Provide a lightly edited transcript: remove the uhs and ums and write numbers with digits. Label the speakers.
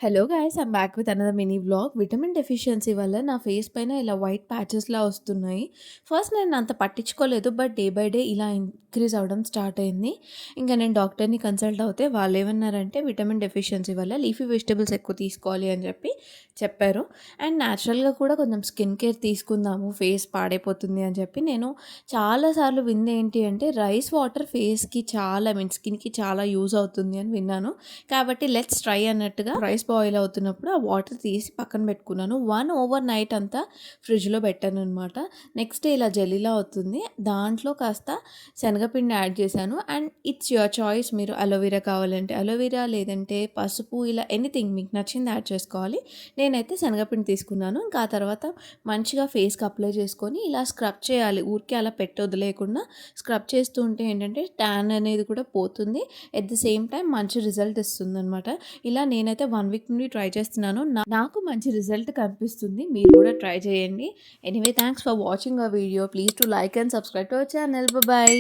Speaker 1: Hello guys, I'm back with another mini vlog. Vitamin deficiency వల్ల నా face పైన ఇలా వైట్ ప్యాచెస్‌లా వస్తున్నాయి. ఫస్ట్ నేను అంత పట్టించుకోలేదు. బట్ డే బై డే ఇలా ఇంక్రీజ్ అవ్వడం స్టార్ట్ అయింది. ఇంకా నేను డాక్టర్‌ని కన్సల్ట్ అవుతే వాళ్ళేమన్నారంటే విటమిన్ డెఫిషియన్సీ వల్ల లీఫీ వెజిటబుల్స్ ఎక్కువ తీసుకోవాలి అని చెప్పారు. అండ్ న్యాచురల్‌గా కూడా కొంచెం స్కిన్ కేర్ తీసుకుందాము, ఫేస్ పాడైపోతుంది అని చెప్పి నేను చాలా సార్లు విన్నదేంటి అంటే రైస్ వాటర్ ఫేస్‌కి చాలా స్కిన్‌కి చాలా యూజ్ అవుతుంది అని విన్నాను. కాబట్టి లెట్స్ ట్రై అన్నట్టుగా రైస్ బాయిల్ అవుతున్నప్పుడు ఆ వాటర్ తీసి పక్కన పెట్టుకున్నాను. ఓవర్ నైట్ అంతా ఫ్రిడ్జ్‌లో పెట్టాననమాట. నెక్స్ట్ డే ఇలా జెల్లీలా అవుతుంది. దాంట్లో కాస్త శనగపిండి యాడ్ చేశాను. And it's your choice. మీరు అలోవెరా కావాలంటే అలోవెరా, లేదంటే పసుపు, ఇలా ఎనీథింగ్ మీకు నచ్చింది యాడ్ చేసుకోవాలి. నేనైతే శనగపిండి తీసుకున్నాను. ఇంకా ఆ తర్వాత మంచిగా ఫేస్‌కి అప్లై చేసుకొని ఇలా స్క్రబ్ చేయాలి. ఊరికే అలా పెట్టి వదిలేయకుండా స్క్రబ్ చేస్తూ ఉంటే ఏంటంటే ట్యాన్ అనేది కూడా పోతుంది. ఎట్ ది సేమ్ టైం మంచి రిజల్ట్ ఇస్తుందనమాట. ఇలా నేనైతే 1 వీక్ నుండి ట్రై చేస్తున్నాను. నాకు మంచి రిజల్ట్ కనిపిస్తుంది. మీరు కూడా ట్రై చేయండి. Anyway, thanks for watching our video. Please to like and subscribe to our channel. Bye.